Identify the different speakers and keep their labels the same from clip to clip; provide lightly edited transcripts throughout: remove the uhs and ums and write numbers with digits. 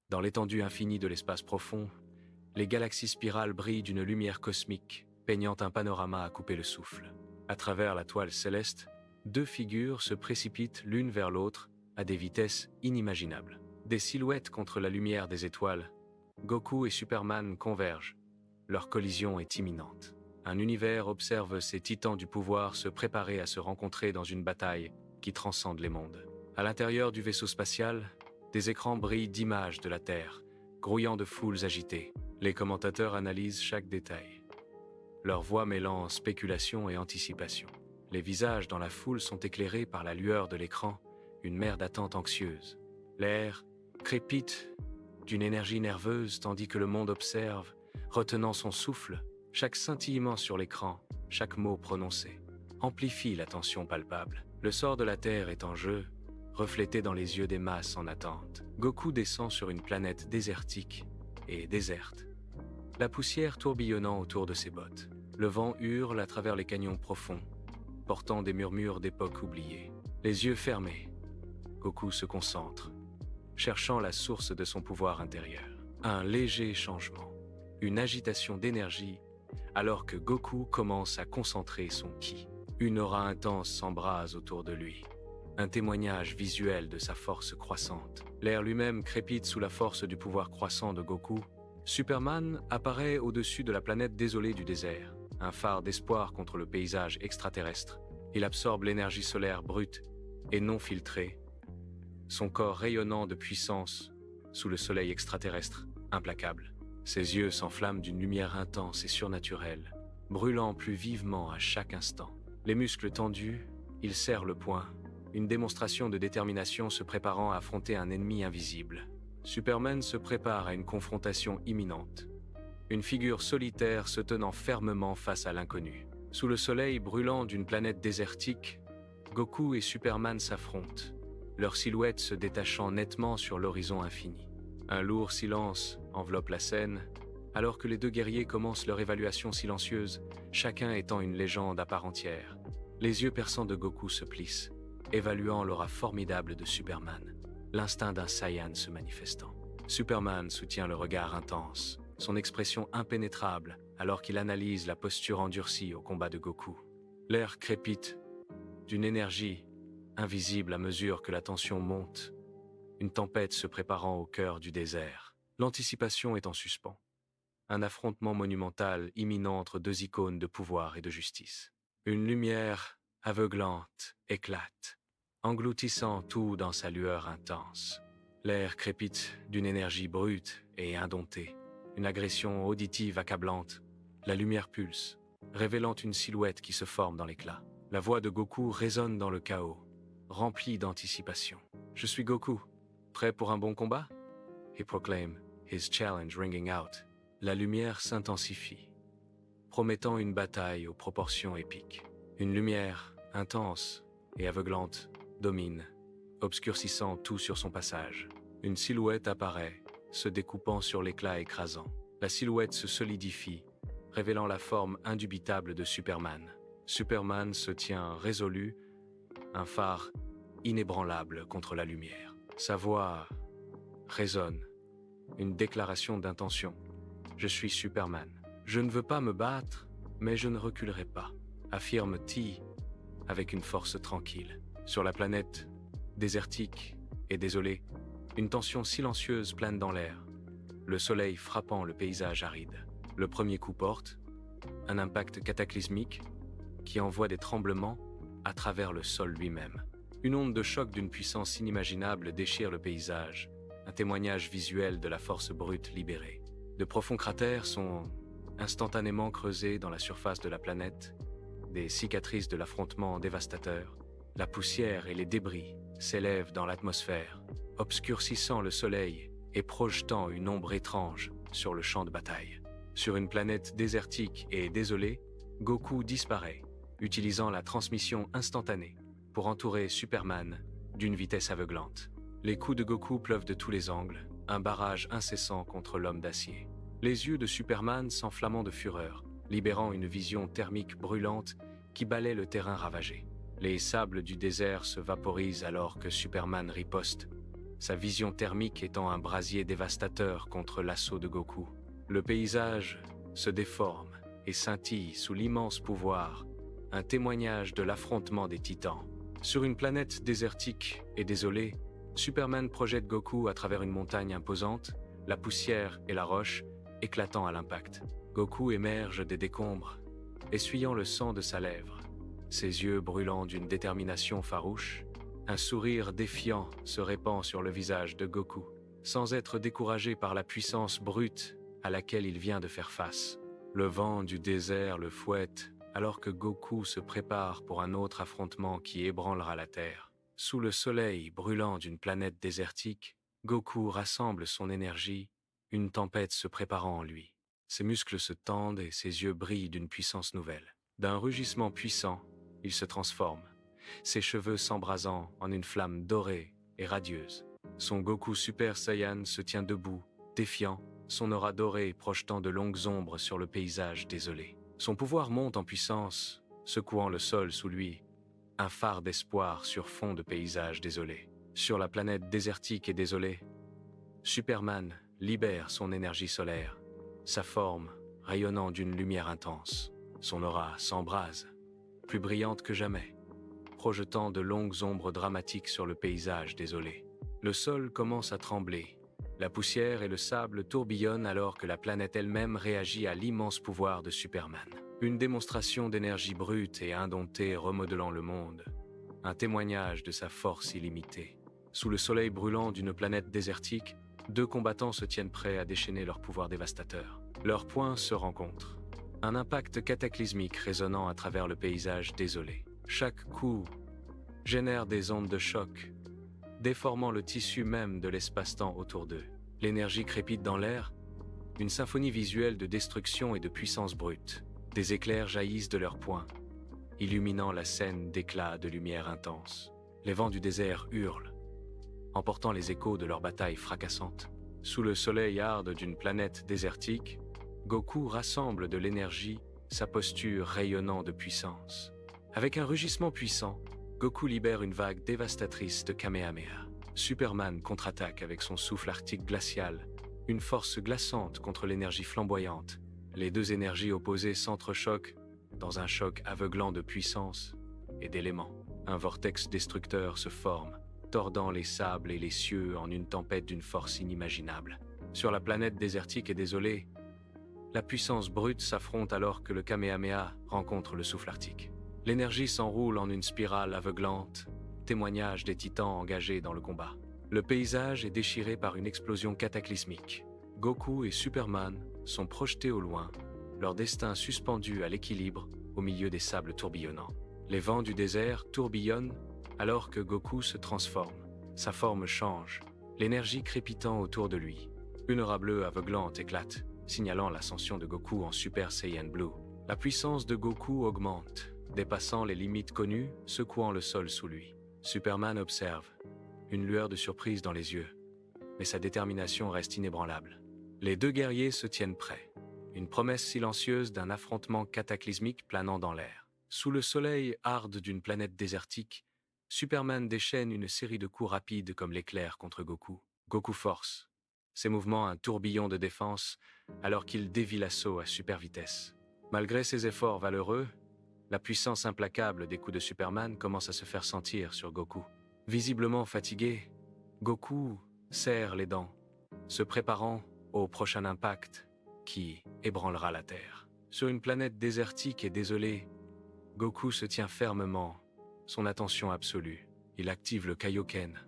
Speaker 1: Dans l'étendue infinie de l'espace profond, les galaxies spirales brillent d'une lumière cosmique, peignant un panorama à couper le souffle. À travers la toile céleste, deux figures se précipitent l'une vers l'autre à des vitesses inimaginables. Des silhouettes contre la lumière des étoiles, Goku et Superman convergent. Leur collision est imminente. Un univers observe ces titans du pouvoir se préparer à se rencontrer dans une bataille qui transcende les mondes. À l'intérieur du vaisseau spatial, des écrans brillent d'images de la Terre, grouillant de foules agitées. Les commentateurs analysent chaque détail. Leurs voix mêlant spéculation et anticipation. Les visages dans la foule sont éclairés par la lueur de l'écran, une mer d'attente anxieuse. L'air crépite d'une énergie nerveuse tandis que le monde observe, retenant son souffle. Chaque scintillement sur l'écran, chaque mot prononcé, amplifie la tension palpable. Le sort de la Terre est en jeu, reflété dans les yeux des masses en attente. Goku descend sur une planète désertique et déserte, la poussière tourbillonnant autour de ses bottes. Le vent hurle à travers les canyons profonds, portant des murmures d'époque oubliées. Les yeux fermés, Goku se concentre, cherchant la source de son pouvoir intérieur. Un léger changement, une agitation d'énergie, alors que Goku commence à concentrer son ki. Une aura intense s'embrase autour de lui, un témoignage visuel de sa force croissante. L'air lui-même crépite sous la force du pouvoir croissant de Goku. Superman apparaît au-dessus de la planète désolée du désert, un phare d'espoir contre le paysage extraterrestre. Il absorbe l'énergie solaire brute et non filtrée, son corps rayonnant de puissance sous le soleil extraterrestre implacable. Ses yeux s'enflamment d'une lumière intense et surnaturelle, brûlant plus vivement à chaque instant. Les muscles tendus, il serre le poing, une démonstration de détermination se préparant à affronter un ennemi invisible. Superman se prépare à une confrontation imminente. Une figure solitaire se tenant fermement face à l'inconnu. Sous le soleil brûlant d'une planète désertique, Goku et Superman s'affrontent, leurs silhouettes se détachant nettement sur l'horizon infini. Un lourd silence enveloppe la scène, alors que les deux guerriers commencent leur évaluation silencieuse, chacun étant une légende à part entière. Les yeux perçants de Goku se plissent, évaluant l'aura formidable de Superman, l'instinct d'un Saiyan se manifestant. Superman soutient le regard intense, son expression impénétrable, alors qu'il analyse la posture endurcie au combat de Goku. L'air crépite d'une énergie invisible à mesure que la tension monte, une tempête se préparant au cœur du désert. L'anticipation est en suspens. Un affrontement monumental imminent entre deux icônes de pouvoir et de justice. Une lumière aveuglante éclate, engloutissant tout dans sa lueur intense. L'air crépite d'une énergie brute et indomptée. Une agression auditive accablante. La lumière pulse, révélant une silhouette qui se forme dans l'éclat. La voix de Goku résonne dans le chaos, remplie d'anticipation. « Je suis Goku, prêt pour un bon combat ?» He proclaimed, his challenge ringing out. La lumière s'intensifie, promettant une bataille aux proportions épiques. Une lumière intense et aveuglante domine, obscurcissant tout sur son passage. Une silhouette apparaît, se découpant sur l'éclat écrasant. La silhouette se solidifie, révélant la forme indubitable de Superman. Superman se tient résolu, un phare inébranlable contre la lumière. Sa voix résonne, une déclaration d'intention. « Je suis Superman. Je ne veux pas me battre, mais je ne reculerai pas », affirme-t-il avec une force tranquille. Sur la planète, désertique et désolée, une tension silencieuse plane dans l'air, le soleil frappant le paysage aride. Le premier coup porte, un impact cataclysmique qui envoie des tremblements à travers le sol lui-même. Une onde de choc d'une puissance inimaginable déchire le paysage, un témoignage visuel de la force brute libérée. De profonds cratères sont instantanément creusés dans la surface de la planète, des cicatrices de l'affrontement dévastateur. La poussière et les débris s'élèvent dans l'atmosphère, obscurcissant le soleil et projetant une ombre étrange sur le champ de bataille. Sur une planète désertique et désolée, Goku disparaît, utilisant la transmission instantanée pour entourer Superman d'une vitesse aveuglante. Les coups de Goku pleuvent de tous les angles, un barrage incessant contre l'homme d'acier. Les yeux de Superman s'enflammant de fureur, libérant une vision thermique brûlante qui balaie le terrain ravagé. Les sables du désert se vaporisent alors que Superman riposte, sa vision thermique étant un brasier dévastateur contre l'assaut de Goku. Le paysage se déforme et scintille sous l'immense pouvoir, un témoignage de l'affrontement des titans. Sur une planète désertique et désolée, Superman projette Goku à travers une montagne imposante, la poussière et la roche éclatant à l'impact. Goku émerge des décombres, essuyant le sang de sa lèvre, ses yeux brûlant d'une détermination farouche. Un sourire défiant se répand sur le visage de Goku, sans être découragé par la puissance brute à laquelle il vient de faire face. Le vent du désert le fouette alors que Goku se prépare pour un autre affrontement qui ébranlera la Terre. Sous le soleil brûlant d'une planète désertique, Goku rassemble son énergie, une tempête se préparant en lui. Ses muscles se tendent et ses yeux brillent d'une puissance nouvelle. D'un rugissement puissant, il se transforme, ses cheveux s'embrasant en une flamme dorée et radieuse. Son Goku Super Saiyan se tient debout, défiant, son aura dorée projetant de longues ombres sur le paysage désolé. Son pouvoir monte en puissance, secouant le sol sous lui, un phare d'espoir sur fond de paysage désolé. Sur la planète désertique et désolée, Superman libère son énergie solaire, sa forme rayonnant d'une lumière intense. Son aura s'embrase, plus brillante que jamais, projetant de longues ombres dramatiques sur le paysage désolé. Le sol commence à trembler. La poussière et le sable tourbillonnent alors que la planète elle-même réagit à l'immense pouvoir de Superman. Une démonstration d'énergie brute et indomptée remodelant le monde. Un témoignage de sa force illimitée. Sous le soleil brûlant d'une planète désertique, deux combattants se tiennent prêts à déchaîner leur pouvoir dévastateur. Leurs poings se rencontrent. Un impact cataclysmique résonnant à travers le paysage désolé. Chaque coup génère des ondes de choc, déformant le tissu même de l'espace-temps autour d'eux. L'énergie crépite dans l'air, une symphonie visuelle de destruction et de puissance brute. Des éclairs jaillissent de leurs poings, illuminant la scène d'éclats de lumière intense. Les vents du désert hurlent, emportant les échos de leur bataille fracassante. Sous le soleil arde d'une planète désertique, Goku rassemble de l'énergie, sa posture rayonnant de puissance. Avec un rugissement puissant, Goku libère une vague dévastatrice de Kamehameha. Superman contre-attaque avec son souffle arctique glacial, une force glaçante contre l'énergie flamboyante. Les deux énergies opposées s'entrechoquent dans un choc aveuglant de puissance et d'éléments. Un vortex destructeur se forme, tordant les sables et les cieux en une tempête d'une force inimaginable. Sur la planète désertique et désolée, la puissance brute s'affronte alors que le Kamehameha rencontre le souffle arctique. L'énergie s'enroule en une spirale aveuglante, témoignage des titans engagés dans le combat. Le paysage est déchiré par une explosion cataclysmique. Goku et Superman sont projetés au loin, leur destin suspendu à l'équilibre au milieu des sables tourbillonnants. Les vents du désert tourbillonnent alors que Goku se transforme. Sa forme change, l'énergie crépitant autour de lui. Une aura bleue aveuglante éclate, signalant l'ascension de Goku en Super Saiyan Blue. La puissance de Goku augmente, dépassant les limites connues, secouant le sol sous lui. Superman observe, une lueur de surprise dans les yeux, mais sa détermination reste inébranlable. Les deux guerriers se tiennent prêts, une promesse silencieuse d'un affrontement cataclysmique planant dans l'air. Sous le soleil arde d'une planète désertique, Superman déchaîne une série de coups rapides comme l'éclair contre Goku. Goku force, ses mouvements un tourbillon de défense alors qu'il dévie l'assaut à super vitesse. Malgré ses efforts valeureux, la puissance implacable des coups de Superman commence à se faire sentir sur Goku. Visiblement fatigué, Goku serre les dents, se préparant au prochain impact qui ébranlera la Terre. Sur une planète désertique et désolée, Goku se tient fermement, son attention absolue. Il active le Kaioken,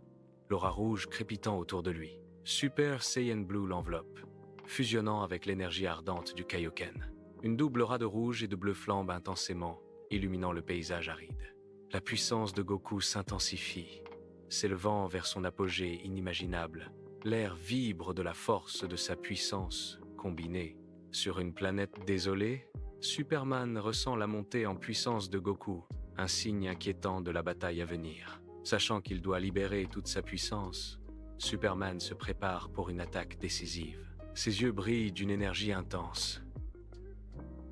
Speaker 1: l'aura rouge crépitant autour de lui. Super Saiyan Blue l'enveloppe, fusionnant avec l'énergie ardente du Kaioken. Une double aura de rouge et de bleu flambe intensément, illuminant le paysage aride. La puissance de Goku s'intensifie, s'élevant vers son apogée inimaginable. L'air vibre de la force de sa puissance combinée. Sur une planète désolée, Superman ressent la montée en puissance de Goku, un signe inquiétant de la bataille à venir. Sachant qu'il doit libérer toute sa puissance, Superman se prépare pour une attaque décisive. Ses yeux brillent d'une énergie intense,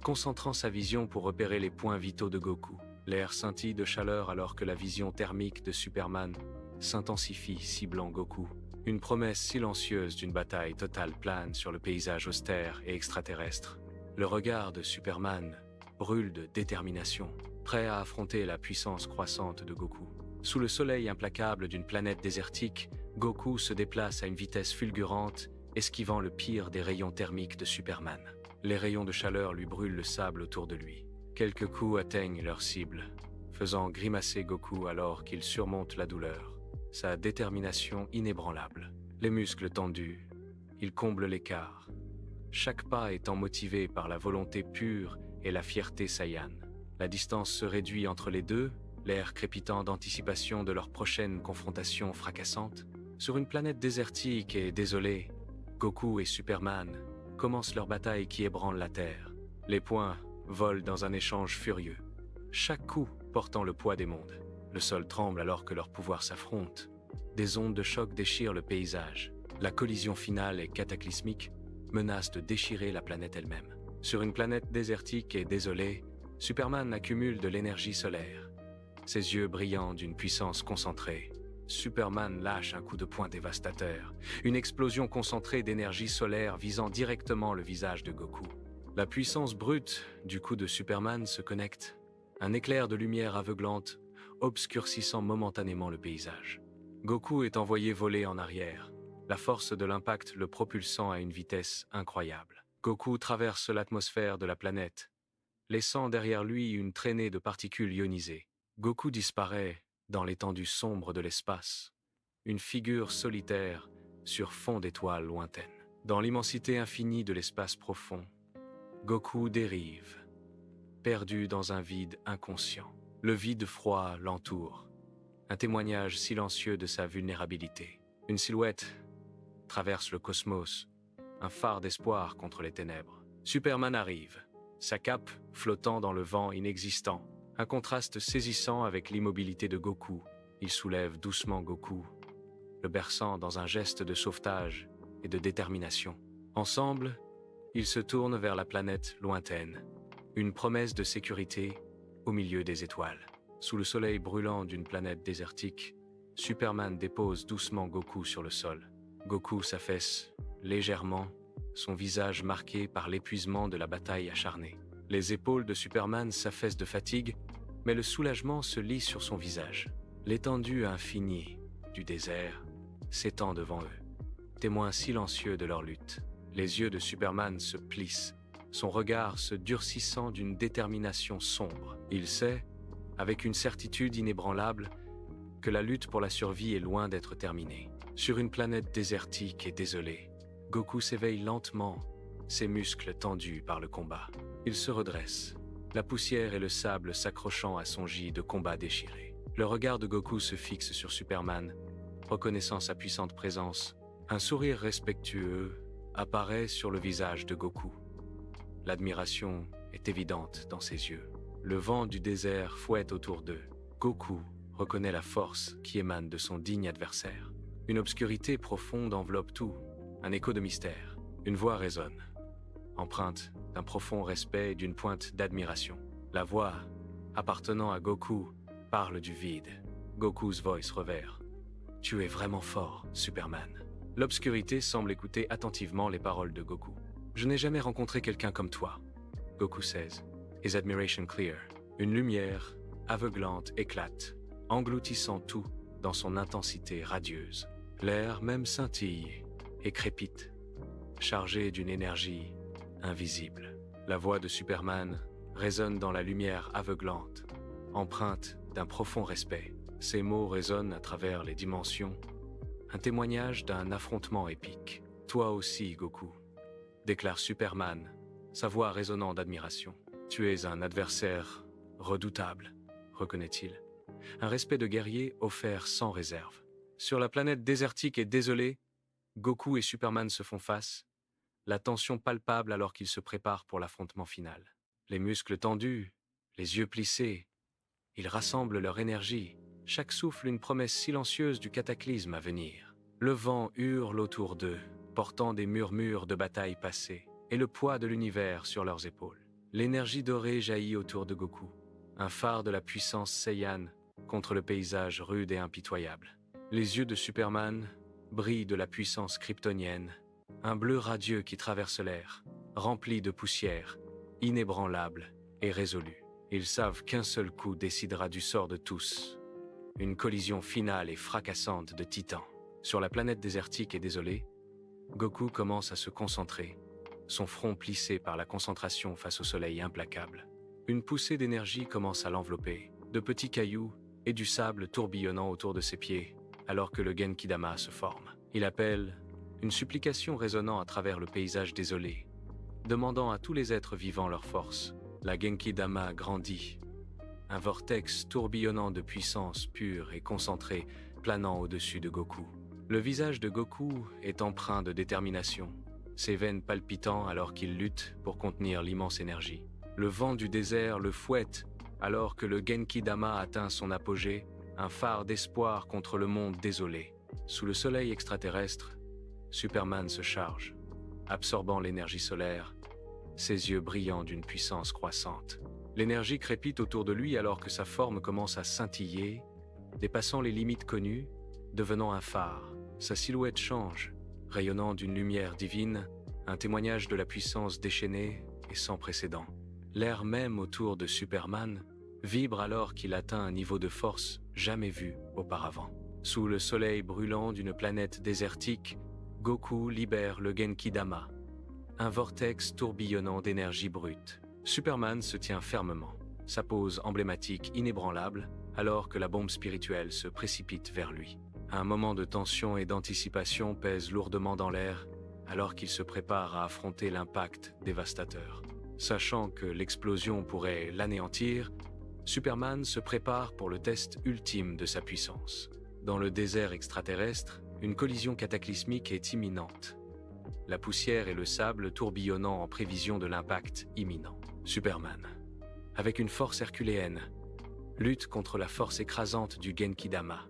Speaker 1: concentrant sa vision pour repérer les points vitaux de Goku. L'air scintille de chaleur alors que la vision thermique de Superman s'intensifie, ciblant Goku. Une promesse silencieuse d'une bataille totale plane sur le paysage austère et extraterrestre. Le regard de Superman brûle de détermination, prêt à affronter la puissance croissante de Goku. Sous le soleil implacable d'une planète désertique, Goku se déplace à une vitesse fulgurante, esquivant le pire des rayons thermiques de Superman. Les rayons de chaleur lui brûlent le sable autour de lui. Quelques coups atteignent leur cible, faisant grimacer Goku alors qu'il surmonte la douleur. Sa détermination inébranlable. Les muscles tendus, il comble l'écart. Chaque pas étant motivé par la volonté pure et la fierté Saiyan. La distance se réduit entre les deux, l'air crépitant d'anticipation de leur prochaine confrontation fracassante. Sur une planète désertique et désolée, Goku et Superman commencent leur bataille qui ébranle la Terre. Les poings volent dans un échange furieux, chaque coup portant le poids des mondes. Le sol tremble alors que leurs pouvoirs s'affrontent. Des ondes de choc déchirent le paysage. La collision finale et cataclysmique menace de déchirer la planète elle-même. Sur une planète désertique et désolée, Superman accumule de l'énergie solaire. Ses yeux brillants d'une puissance concentrée. Superman lâche un coup de poing dévastateur, une explosion concentrée d'énergie solaire visant directement le visage de Goku. La puissance brute du coup de Superman se connecte, un éclair de lumière aveuglante obscurcissant momentanément le paysage. Goku est envoyé voler en arrière, la force de l'impact le propulsant à une vitesse incroyable. Goku traverse l'atmosphère de la planète, laissant derrière lui une traînée de particules ionisées. Goku disparaît dans l'étendue sombre de l'espace, une figure solitaire sur fond d'étoiles lointaines. Dans l'immensité infinie de l'espace profond, Goku dérive, perdu dans un vide inconscient. Le vide froid l'entoure, un témoignage silencieux de sa vulnérabilité. Une silhouette traverse le cosmos, un phare d'espoir contre les ténèbres. Superman arrive, sa cape flottant dans le vent inexistant. Un contraste saisissant avec l'immobilité de Goku. Il soulève doucement Goku, le berçant dans un geste de sauvetage et de détermination. Ensemble, ils se tournent vers la planète lointaine, une promesse de sécurité au milieu des étoiles. Sous le soleil brûlant d'une planète désertique, Superman dépose doucement Goku sur le sol. Goku s'affaisse légèrement, son visage marqué par l'épuisement de la bataille acharnée. Les épaules de Superman s'affaissent de fatigue, mais le soulagement se lit sur son visage. L'étendue infinie du désert s'étend devant eux, témoin silencieux de leur lutte. Les yeux de Superman se plissent, son regard se durcissant d'une détermination sombre. Il sait, avec une certitude inébranlable, que la lutte pour la survie est loin d'être terminée. Sur une planète désertique et désolée, Goku s'éveille lentement, ses muscles tendus par le combat. Il se redresse, la poussière et le sable s'accrochant à son gis de combat déchiré. Le regard de Goku se fixe sur Superman, reconnaissant sa puissante présence. Un sourire respectueux apparaît sur le visage de Goku. L'admiration est évidente dans ses yeux. Le vent du désert fouette autour d'eux. Goku reconnaît la force qui émane de son digne adversaire. Une obscurité profonde enveloppe tout, un écho de mystère. Une voix résonne, empreinte d'un profond respect et d'une pointe d'admiration. La voix, appartenant à Goku, parle du vide. Goku's voice revers. « Tu es vraiment fort, Superman. » L'obscurité semble écouter attentivement les paroles de Goku. « Je n'ai jamais rencontré quelqu'un comme toi. » Goku says, his admiration clear. Une lumière aveuglante éclate, engloutissant tout dans son intensité radieuse. L'air même scintille et crépite, chargé d'une énergie invisible. La voix de Superman résonne dans la lumière aveuglante, empreinte d'un profond respect. Ces mots résonnent à travers les dimensions, un témoignage d'un affrontement épique. « Toi aussi, Goku », déclare Superman, sa voix résonnant d'admiration. « Tu es un adversaire redoutable », reconnaît-il. Un respect de guerrier offert sans réserve. Sur la planète désertique et désolée, Goku et Superman se font face, la tension palpable alors qu'ils se préparent pour l'affrontement final. Les muscles tendus, les yeux plissés, ils rassemblent leur énergie, chaque souffle une promesse silencieuse du cataclysme à venir. Le vent hurle autour d'eux, portant des murmures de batailles passées, et le poids de l'univers sur leurs épaules. L'énergie dorée jaillit autour de Goku, un phare de la puissance Saiyan contre le paysage rude et impitoyable. Les yeux de Superman brille de la puissance kryptonienne, un bleu radieux qui traverse l'air, rempli de poussière, inébranlable et résolu. Ils savent qu'un seul coup décidera du sort de tous. Une collision finale et fracassante de titans. Sur la planète désertique et désolée, Goku commence à se concentrer, son front plissé par la concentration face au soleil implacable. Une poussée d'énergie commence à l'envelopper, de petits cailloux et du sable tourbillonnant autour de ses pieds, alors que le Genki-dama se forme. Il appelle, une supplication résonnant à travers le paysage désolé, demandant à tous les êtres vivants leur force. La Genki-dama grandit, un vortex tourbillonnant de puissance pure et concentrée planant au-dessus de Goku. Le visage de Goku est empreint de détermination, ses veines palpitant alors qu'il lutte pour contenir l'immense énergie. Le vent du désert le fouette alors que le Genki-dama atteint son apogée, un phare d'espoir contre le monde désolé. Sous le soleil extraterrestre, Superman se charge, absorbant l'énergie solaire, ses yeux brillants d'une puissance croissante. L'énergie crépite autour de lui alors que sa forme commence à scintiller, dépassant les limites connues, devenant un phare. Sa silhouette change, rayonnant d'une lumière divine, un témoignage de la puissance déchaînée et sans précédent. L'air même autour de Superman vibre alors qu'il atteint un niveau de force jamais vu auparavant. Sous le soleil brûlant d'une planète désertique, Goku libère le Genki-dama, un vortex tourbillonnant d'énergie brute. Superman se tient fermement, sa pose emblématique inébranlable, alors que la bombe spirituelle se précipite vers lui. Un moment de tension et d'anticipation pèse lourdement dans l'air, alors qu'il se prépare à affronter l'impact dévastateur. Sachant que l'explosion pourrait l'anéantir, Superman se prépare pour le test ultime de sa puissance. Dans le désert extraterrestre, une collision cataclysmique est imminente. La poussière et le sable tourbillonnant en prévision de l'impact imminent. Superman, avec une force herculéenne, lutte contre la force écrasante du Genki-dama.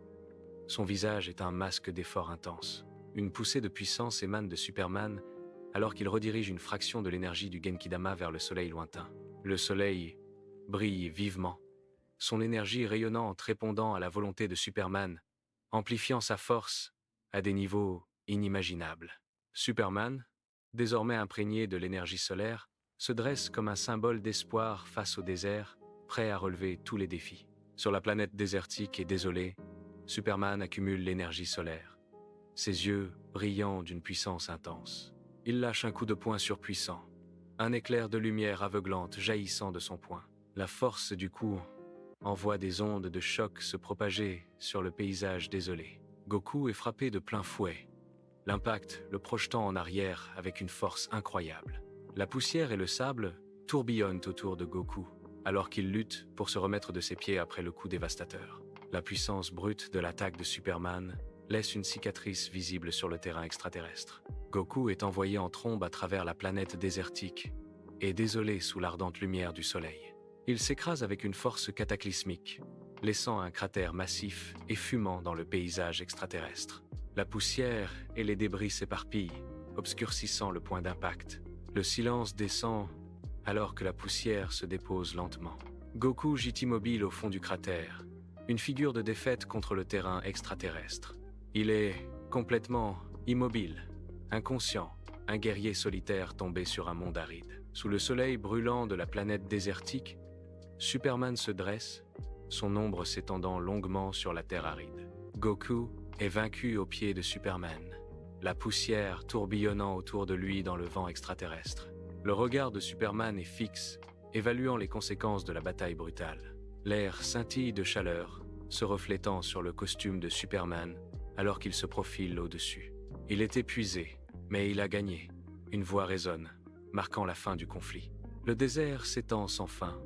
Speaker 1: Son visage est un masque d'effort intense. Une poussée de puissance émane de Superman alors qu'il redirige une fraction de l'énergie du Genki-dama vers le soleil lointain. Le soleil brille vivement, son énergie rayonnante répondant à la volonté de Superman, amplifiant sa force à des niveaux inimaginables. Superman, désormais imprégné de l'énergie solaire, se dresse comme un symbole d'espoir face au désert, prêt à relever tous les défis. Sur la planète désertique et désolée, Superman accumule l'énergie solaire, ses yeux brillant d'une puissance intense. Il lâche un coup de poing surpuissant, un éclair de lumière aveuglante jaillissant de son poing. La force du coup envoie des ondes de choc se propager sur le paysage désolé. Goku est frappé de plein fouet, l'impact le projetant en arrière avec une force incroyable. La poussière et le sable tourbillonnent autour de Goku, alors qu'il lutte pour se remettre de ses pieds après le coup dévastateur. La puissance brute de l'attaque de Superman laisse une cicatrice visible sur le terrain extraterrestre. Goku est envoyé en trombe à travers la planète désertique et désolé sous l'ardente lumière du soleil. Il s'écrase avec une force cataclysmique, laissant un cratère massif et fumant dans le paysage extraterrestre. La poussière et les débris s'éparpillent, obscurcissant le point d'impact. Le silence descend alors que la poussière se dépose lentement. Goku gît immobile au fond du cratère, une figure de défaite contre le terrain extraterrestre. Il est complètement immobile, inconscient, un guerrier solitaire tombé sur un monde aride. Sous le soleil brûlant de la planète désertique, Superman se dresse, son ombre s'étendant longuement sur la terre aride. Goku est vaincu aux pieds de Superman, la poussière tourbillonnant autour de lui dans le vent extraterrestre. Le regard de Superman est fixe, évaluant les conséquences de la bataille brutale. L'air scintille de chaleur, se reflétant sur le costume de Superman alors qu'il se profile au-dessus. Il est épuisé, mais il a gagné. Une voix résonne, marquant la fin du conflit. Le désert s'étend sans fin,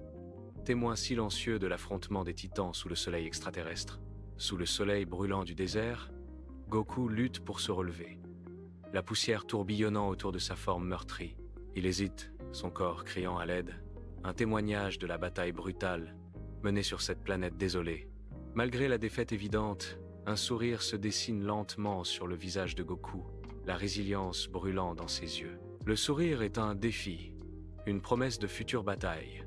Speaker 1: témoin silencieux de l'affrontement des titans sous le soleil extraterrestre. Sous le soleil brûlant du désert, Goku lutte pour se relever, la poussière tourbillonnant autour de sa forme meurtrie. Il hésite, son corps criant à l'aide, un témoignage de la bataille brutale menée sur cette planète désolée. Malgré la défaite évidente, un sourire se dessine lentement sur le visage de Goku, la résilience brûlant dans ses yeux. Le sourire est un défi, une promesse de future bataille,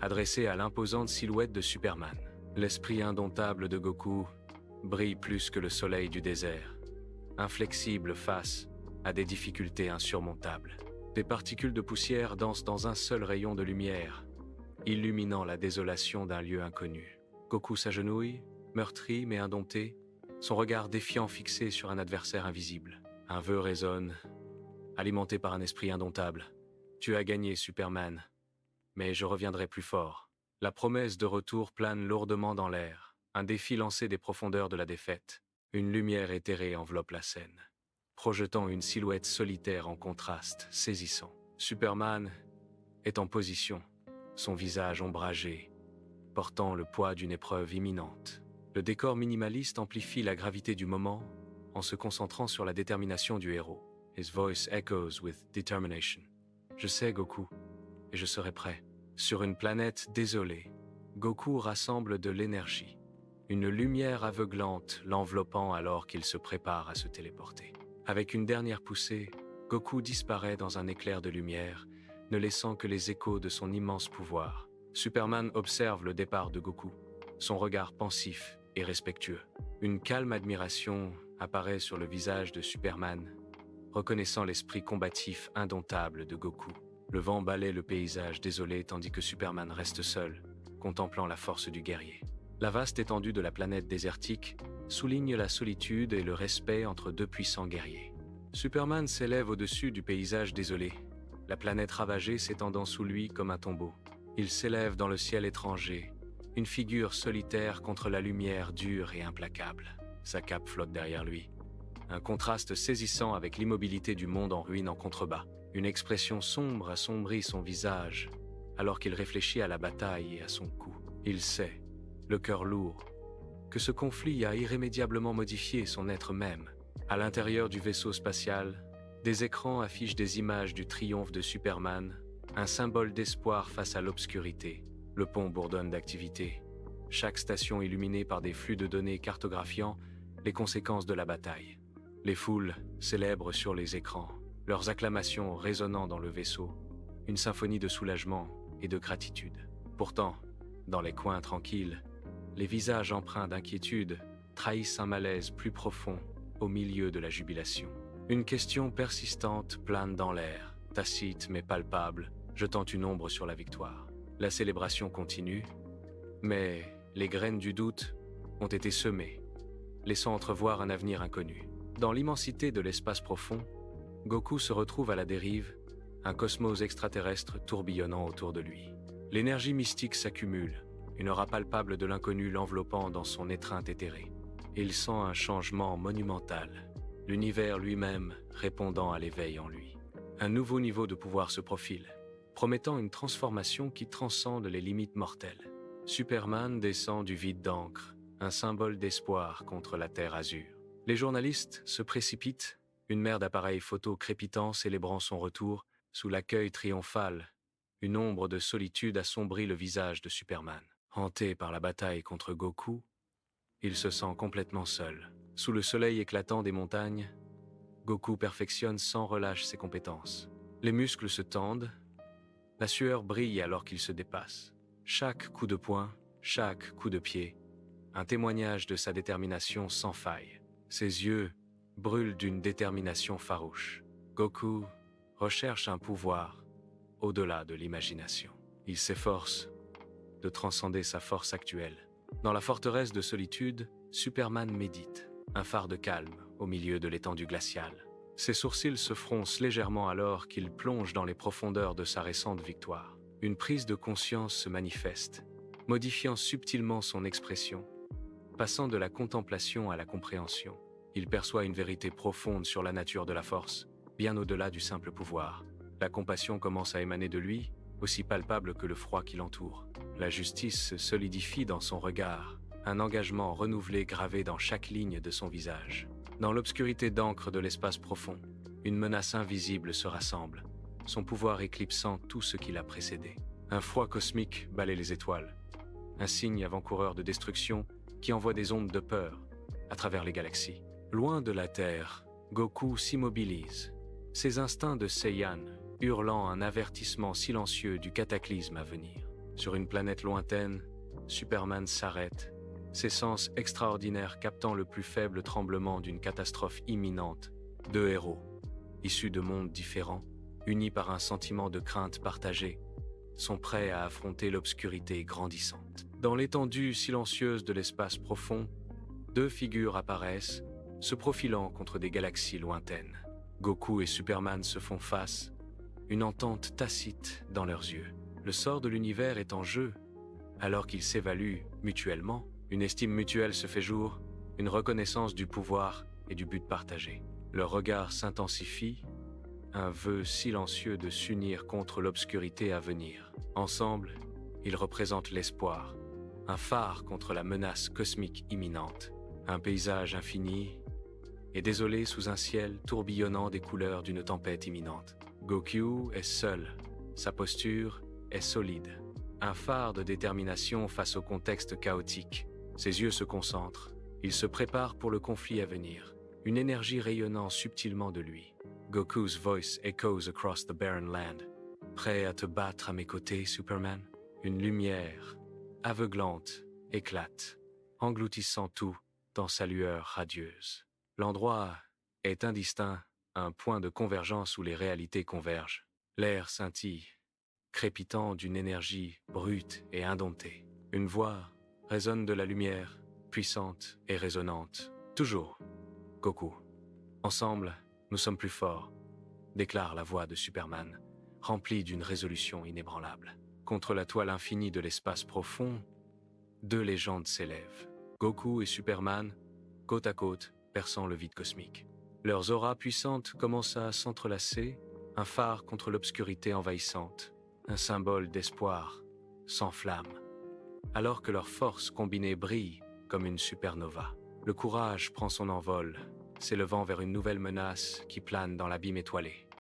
Speaker 1: adressée à l'imposante silhouette de Superman. L'esprit indomptable de Goku brille plus que le soleil du désert, inflexible face à des difficultés insurmontables. Des particules de poussière dansent dans un seul rayon de lumière, illuminant la désolation d'un lieu inconnu. Goku s'agenouille, meurtri mais indompté, son regard défiant fixé sur un adversaire invisible. Un vœu résonne, alimenté par un esprit indomptable. Tu as gagné, Superman, mais je reviendrai plus fort. La promesse de retour plane lourdement dans l'air, un défi lancé des profondeurs de la défaite. Une lumière éthérée enveloppe la scène, projetant une silhouette solitaire en contraste, saisissant. Superman est en position, son visage ombragé, portant le poids d'une épreuve imminente. Le décor minimaliste amplifie la gravité du moment en se concentrant sur la détermination du héros. His voice echoes with determination. Je sais, Goku, et je serai prêt. Sur une planète désolée, Goku rassemble de l'énergie. Une lumière aveuglante l'enveloppant alors qu'il se prépare à se téléporter. Avec une dernière poussée, Goku disparaît dans un éclair de lumière, ne laissant que les échos de son immense pouvoir. Superman observe le départ de Goku, son regard pensif et respectueux. Une calme admiration apparaît sur le visage de Superman, reconnaissant l'esprit combatif indomptable de Goku. Le vent balaie le paysage désolé tandis que Superman reste seul, contemplant la force du guerrier. La vaste étendue de la planète désertique souligne la solitude et le respect entre deux puissants guerriers. Superman s'élève au-dessus du paysage désolé, la planète ravagée s'étendant sous lui comme un tombeau. Il s'élève dans le ciel étranger, une figure solitaire contre la lumière dure et implacable. Sa cape flotte derrière lui, un contraste saisissant avec l'immobilité du monde en ruine en contrebas. Une expression sombre assombrit son visage, alors qu'il réfléchit à la bataille et à son coup. Il sait, le cœur lourd, que ce conflit a irrémédiablement modifié son être même. À l'intérieur du vaisseau spatial, des écrans affichent des images du triomphe de Superman, un symbole d'espoir face à l'obscurité. Le pont bourdonne d'activité, chaque station illuminée par des flux de données cartographiant les conséquences de la bataille. Les foules célèbrent sur les écrans, leurs acclamations résonnant dans le vaisseau, une symphonie de soulagement et de gratitude. Pourtant, dans les coins tranquilles, les visages empreints d'inquiétude trahissent un malaise plus profond au milieu de la jubilation. Une question persistante plane dans l'air, tacite mais palpable, jetant une ombre sur la victoire. La célébration continue, mais les graines du doute ont été semées, laissant entrevoir un avenir inconnu. Dans l'immensité de l'espace profond, Goku se retrouve à la dérive, un cosmos extraterrestre tourbillonnant autour de lui. L'énergie mystique s'accumule, une aura palpable de l'inconnu l'enveloppant dans son étreinte éthérée. Il sent un changement monumental, l'univers lui-même répondant à l'éveil en lui. Un nouveau niveau de pouvoir se profile, promettant une transformation qui transcende les limites mortelles. Superman descend du vide d'encre, un symbole d'espoir contre la terre azur. Les journalistes se précipitent, une mer d'appareils photo crépitant célébrant son retour. Sous l'accueil triomphal, une ombre de solitude assombrit le visage de Superman. Hanté par la bataille contre Goku, il se sent complètement seul. Sous le soleil éclatant des montagnes, Goku perfectionne sans relâche ses compétences. Les muscles se tendent, la sueur brille alors qu'il se dépasse. Chaque coup de poing, chaque coup de pied, un témoignage de sa détermination sans faille. Ses yeux brûlent d'une détermination farouche. Goku recherche un pouvoir au-delà de l'imagination. Il s'efforce de transcender sa force actuelle. Dans la forteresse de solitude, Superman médite, un phare de calme au milieu de l'étendue glaciale. Ses sourcils se froncent légèrement alors qu'il plonge dans les profondeurs de sa récente victoire. Une prise de conscience se manifeste, modifiant subtilement son expression, passant de la contemplation à la compréhension. Il perçoit une vérité profonde sur la nature de la force, bien au-delà du simple pouvoir. La compassion commence à émaner de lui, aussi palpable que le froid qui l'entoure. La justice se solidifie dans son regard, un engagement renouvelé gravé dans chaque ligne de son visage. Dans l'obscurité d'encre de l'espace profond, une menace invisible se rassemble, son pouvoir éclipsant tout ce qui l'a précédé. Un froid cosmique balaie les étoiles, un signe avant-coureur de destruction qui envoie des ondes de peur à travers les galaxies. Loin de la Terre, Goku s'immobilise, ses instincts de Saiyan hurlant un avertissement silencieux du cataclysme à venir. Sur une planète lointaine, Superman s'arrête, ses sens extraordinaires captant le plus faible tremblement d'une catastrophe imminente. Deux héros, issus de mondes différents, unis par un sentiment de crainte partagée, sont prêts à affronter l'obscurité grandissante. Dans l'étendue silencieuse de l'espace profond, deux figures apparaissent, se profilant contre des galaxies lointaines. Goku et Superman se font face, une entente tacite dans leurs yeux. Le sort de l'univers est en jeu, alors qu'ils s'évaluent mutuellement. Une estime mutuelle se fait jour, une reconnaissance du pouvoir et du but partagé. Leur regard s'intensifie, un vœu silencieux de s'unir contre l'obscurité à venir. Ensemble, ils représentent l'espoir, un phare contre la menace cosmique imminente, un paysage infini et désolé sous un ciel tourbillonnant des couleurs d'une tempête imminente. Goku est seul, sa posture est solide, un phare de détermination face au contexte chaotique. Ses yeux se concentrent, il se prépare pour le conflit à venir, une énergie rayonnant subtilement de lui. Goku's voice echoes across the barren land. Prêt à te battre à mes côtés, Superman? Une lumière aveuglante éclate, engloutissant tout dans sa lueur radieuse. L'endroit est indistinct, un point de convergence où les réalités convergent. L'air scintille, crépitant d'une énergie brute et indomptée. Une voix résonne de la lumière, puissante et résonnante. Toujours, Goku. Ensemble, nous sommes plus forts, déclare la voix de Superman, remplie d'une résolution inébranlable. Contre la toile infinie de l'espace profond, deux légendes s'élèvent. Goku et Superman, côte à côte, perçant le vide cosmique. Leurs auras puissantes commencent à s'entrelacer, un phare contre l'obscurité envahissante, un symbole d'espoir, sans flamme. Alors que leurs forces combinées brillent comme une supernova. Le courage prend son envol, s'élevant vers une nouvelle menace qui plane dans l'abîme étoilé.